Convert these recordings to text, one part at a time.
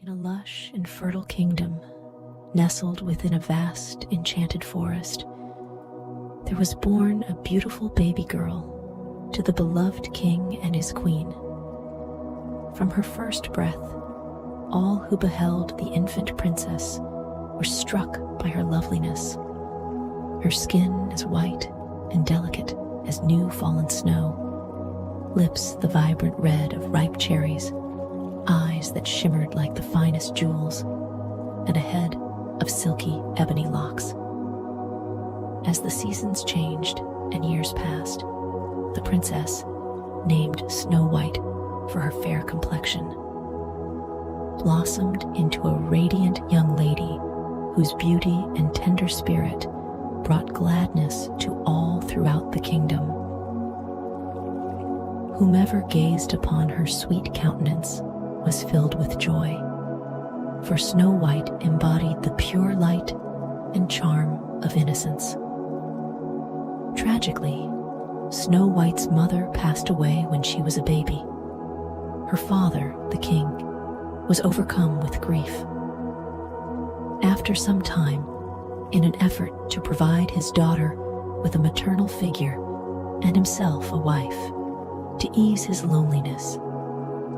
In a lush and fertile kingdom, nestled within a vast, enchanted forest, there was born a beautiful baby girl to the beloved king and his queen. From her first breath, all who beheld the infant princess were struck by her loveliness. Her skin as white and delicate as new fallen snow, lips the vibrant red of ripe cherries, eyes that shimmered like the finest jewels, and a head of silky ebony locks. As the seasons changed and years passed, the princess, named Snow White for her fair complexion, blossomed into a radiant young lady whose beauty and tender spirit brought gladness to all throughout the kingdom. Whomever gazed upon her sweet countenance was filled with joy, for Snow White embodied the pure light and charm of innocence. Tragically, Snow White's mother passed away when she was a baby. Her father, the king, was overcome with grief. After some time, in an effort to provide his daughter with a maternal figure and himself a wife, to ease his loneliness,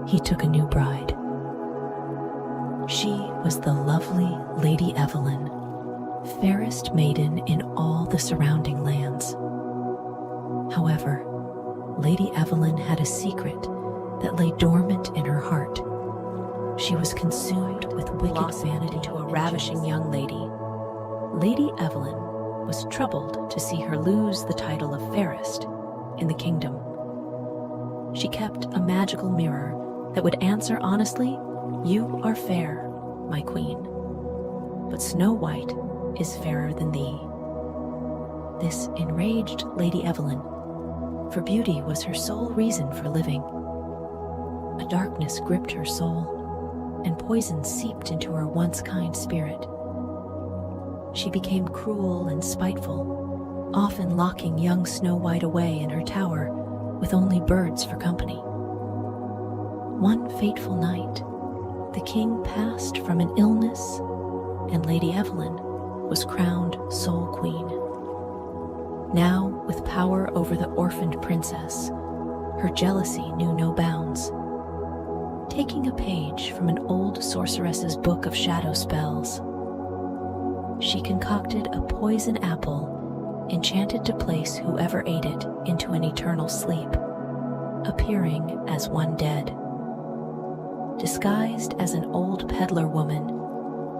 he took a new bride. She was the lovely Lady Evelyn, fairest maiden in all the surrounding lands. However, Lady Evelyn had a secret that lay dormant in her heart. She was consumed with wicked vanity into a ravishing young lady. Lady Evelyn was troubled to see her lose the title of fairest in the kingdom. She kept a magical mirror that would answer honestly, "You are fair, my queen, but Snow White is fairer than thee." This enraged Lady Evelyn, for beauty was her sole reason for living. A darkness gripped her soul, and poison seeped into her once kind spirit. She became cruel and spiteful, often locking young Snow White away in her tower with only birds for company. One fateful night, the king passed from an illness, and Lady Evelyn was crowned sole queen. Now, with power over the orphaned princess, her jealousy knew no bounds. Taking a page from an old sorceress's book of shadow spells, she concocted a poison apple enchanted to place whoever ate it into an eternal sleep, appearing as one dead. Disguised as an old peddler woman,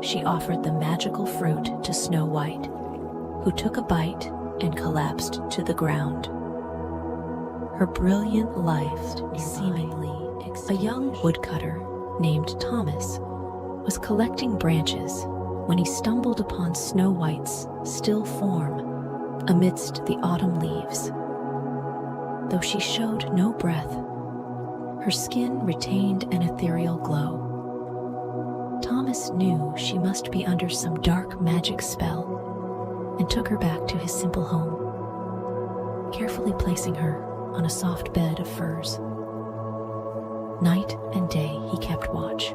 she offered the magical fruit to Snow White, who took a bite and collapsed to the ground. Her brilliant life seemingly a young woodcutter named Thomas was collecting branches when he stumbled upon Snow White's still form amidst the autumn leaves. Though she showed no breath, her skin retained an ethereal glow. Thomas knew she must be under some dark magic spell and took her back to his simple home, carefully placing her on a soft bed of furs. Night and day he kept watch,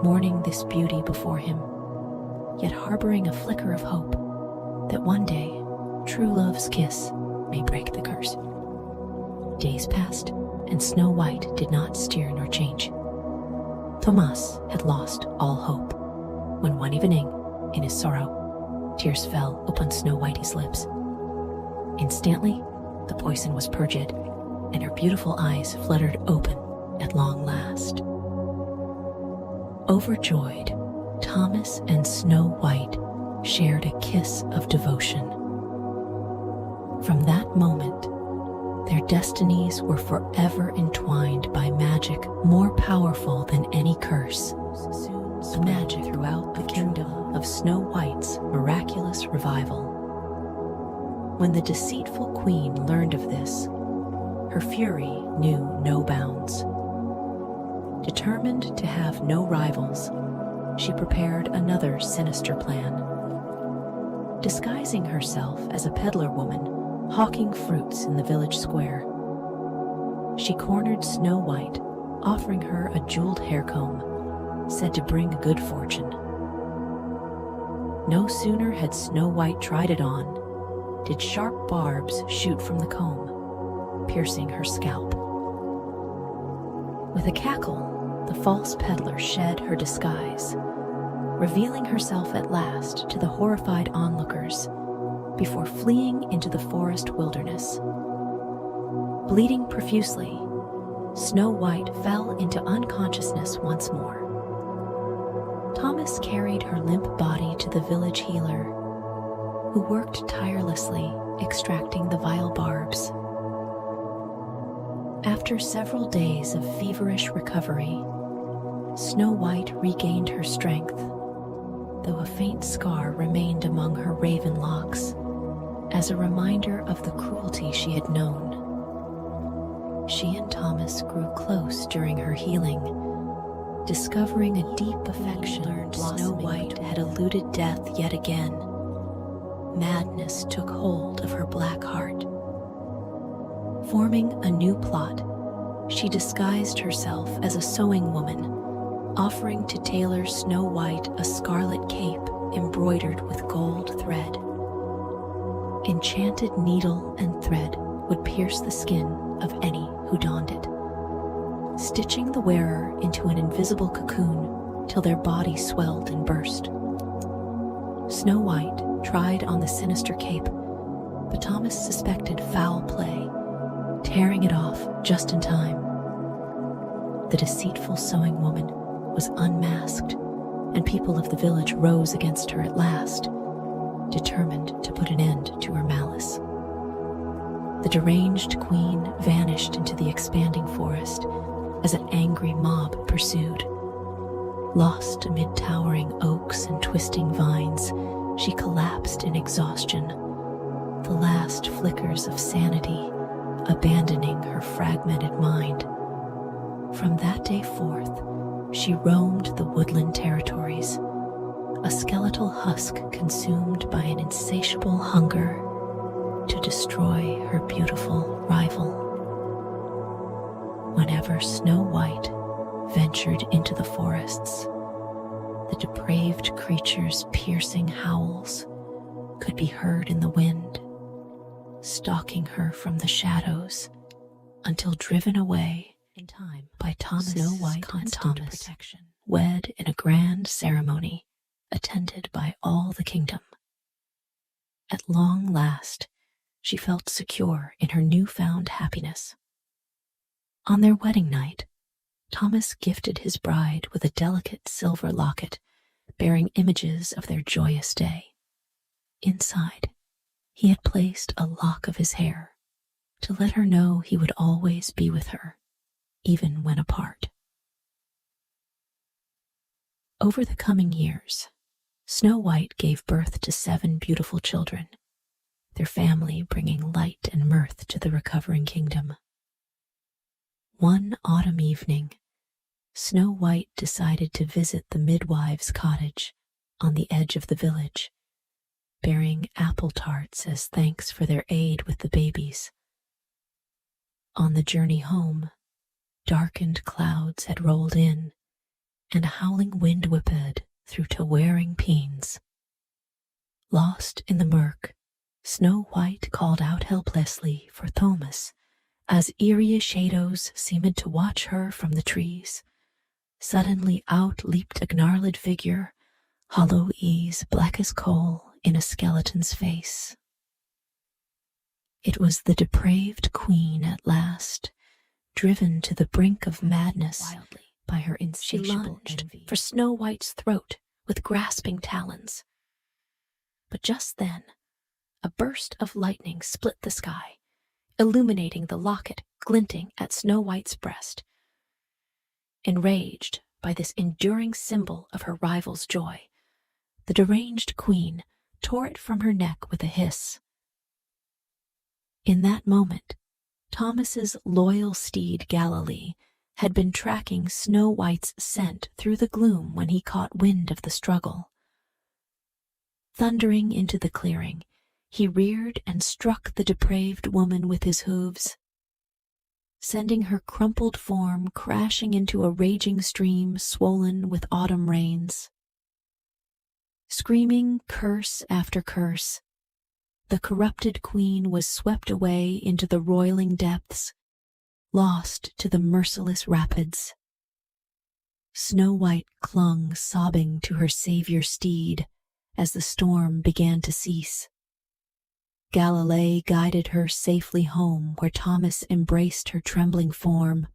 mourning this beauty before him, yet harboring a flicker of hope that one day true love's kiss may break the curse. Days passed, and Snow White did not stir nor change. Thomas had lost all hope, when one evening, in his sorrow, tears fell upon Snow Whitey's lips. Instantly, the poison was purged, and her beautiful eyes fluttered open at long last. Overjoyed, Thomas and Snow White shared a kiss of devotion. From that moment, their destinies were forever entwined by magic more powerful than any curse. The magic throughout the kingdom of Snow White's miraculous revival. When the deceitful queen learned of this, her fury knew no bounds. Determined to have no rivals, she prepared another sinister plan. Disguising herself as a peddler woman, hawking fruits in the village square, she cornered Snow White, offering her a jeweled hair comb, said to bring good fortune. No sooner had Snow White tried it on, did sharp barbs shoot from the comb, piercing her scalp. With a cackle, the false peddler shed her disguise, revealing herself at last to the horrified onlookers before fleeing into the forest wilderness. Bleeding profusely, Snow White fell into unconsciousness once more. Thomas carried her limp body to the village healer, who worked tirelessly extracting the vile barbs. After several days of feverish recovery, Snow White regained her strength, though a faint scar remained among her raven locks, as a reminder of the cruelty she had known. She and Thomas grew close during her healing, discovering a deep affection. Snow White had eluded death yet again. Madness took hold of her black heart. Forming a new plot, she disguised herself as a sewing woman, offering to tailor Snow White a scarlet cape embroidered with gold thread. Enchanted needle and thread would pierce the skin of any who donned it, stitching the wearer into an invisible cocoon till their body swelled and burst. Snow White tried on the sinister cape, but Thomas suspected foul play, tearing it off just in time. The deceitful sewing woman was unmasked, and people of the village rose against her at last, determined to put an end to her malice. The deranged queen vanished into the expanding forest as an angry mob pursued. Lost amid towering oaks and twisting vines, she collapsed in exhaustion, the last flickers of sanity abandoning her fragmented mind. From that day forth, she roamed the woodland territories, a skeletal husk consumed by an insatiable hunger to destroy her beautiful rival. Whenever Snow White ventured into the forests, the depraved creature's piercing howls could be heard in the wind, stalking her from the shadows until driven away in time by Thomas. Snow White and Thomas protection, wed in a grand ceremony attended by all the kingdom. At long last, she felt secure in her newfound happiness. On their wedding night, Thomas gifted his bride with a delicate silver locket bearing images of their joyous day. Inside, he had placed a lock of his hair to let her know he would always be with her, even when apart. Over the coming years, Snow White gave birth to 7 beautiful children, their family bringing light and mirth to the recovering kingdom. One autumn evening, Snow White decided to visit the midwife's cottage on the edge of the village, bearing apple tarts as thanks for their aid with the babies. On the journey home, darkened clouds had rolled in, and a howling wind whipped through towering pines. Lost in the murk, Snow White called out helplessly for Thomas, as eerie shadows seemed to watch her from the trees. Suddenly out leaped a gnarled figure, hollow eyes black as coal in a skeleton's face. It was the depraved queen at last, driven to the brink of madness wildly by her insatiable envy. For Snow White's throat with grasping talons. But just then, a burst of lightning split the sky, illuminating the locket glinting at Snow White's breast. Enraged by this enduring symbol of her rival's joy, the deranged queen tore it from her neck with a hiss. In that moment, Thomas's loyal steed Galilee had been tracking Snow White's scent through the gloom when he caught wind of the struggle. Thundering into the clearing, he reared and struck the depraved woman with his hooves. sending her crumpled form crashing into a raging stream swollen with autumn rains. Screaming curse after curse, the corrupted queen was swept away into the roiling depths, lost to the merciless rapids. Snow White clung sobbing to her savior steed as the storm began to cease. Galilei guided her safely home where Thomas embraced her trembling form,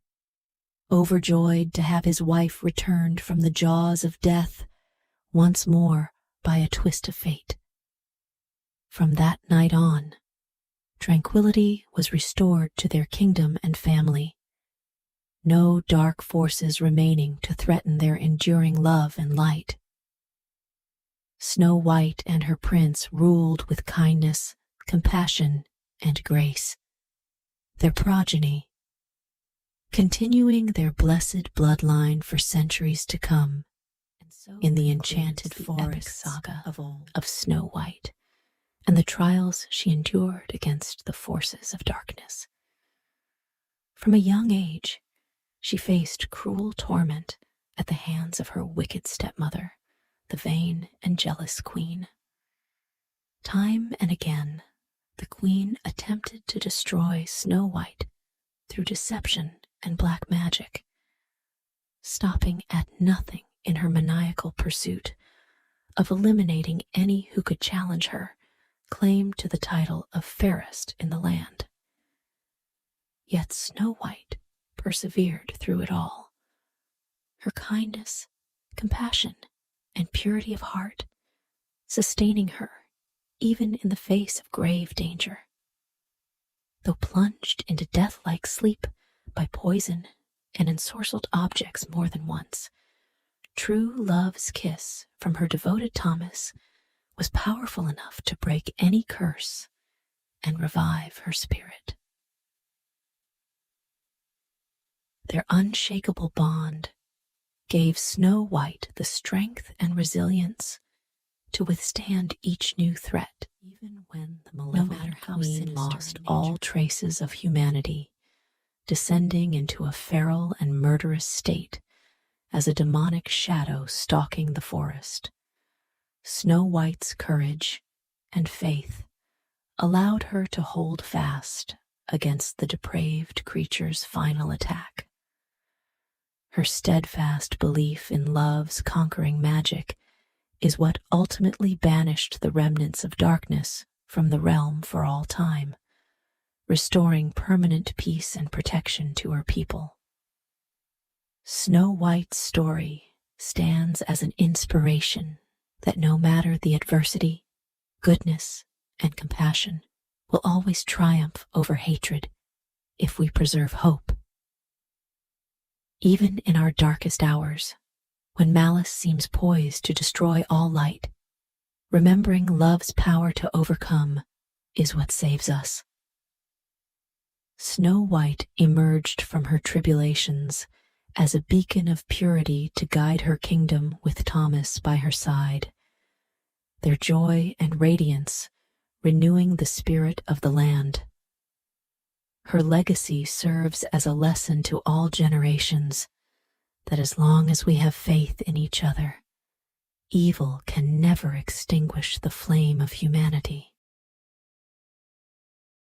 overjoyed to have his wife returned from the jaws of death once more by a twist of fate. From that night on, tranquility was restored to their kingdom and family, no dark forces remaining to threaten their enduring love and light. Snow White and her prince ruled with kindness, compassion, and grace. Their progeny, continuing their blessed bloodline for centuries to come, in the enchanted forest saga of Snow White and the trials she endured against the forces of darkness. From a young age, she faced cruel torment at the hands of her wicked stepmother, the vain and jealous queen. Time and again, the queen attempted to destroy Snow White through deception and black magic, stopping at nothing in her maniacal pursuit of eliminating any who could challenge her claim to the title of fairest in the land. Yet Snow White persevered through it all. Her kindness, compassion, and purity of heart sustaining her even in the face of grave danger. Though plunged into death-like sleep by poison and ensorcelled objects more than once, true love's kiss from her devoted Thomas was powerful enough to break any curse and revive her spirit. Their unshakable bond gave Snow White the strength and resilience to withstand each new threat, even when the malevolent queen lost all traces of humanity, descending into a feral and murderous state as a demonic shadow stalking the forest. Snow White's courage and faith allowed her to hold fast against the depraved creature's final attack. Her steadfast belief in love's conquering magic is what ultimately banished the remnants of darkness from the realm for all time, restoring permanent peace and protection to her people. Snow White's story stands as an inspiration that no matter the adversity, goodness and compassion will always triumph over hatred if we preserve hope. Even in our darkest hours, when malice seems poised to destroy all light, remembering love's power to overcome is what saves us. Snow White emerged from her tribulations as a beacon of purity to guide her kingdom with Thomas by her side, their joy and radiance renewing the spirit of the land. Her legacy serves as a lesson to all generations that as long as we have faith in each other, evil can never extinguish the flame of humanity.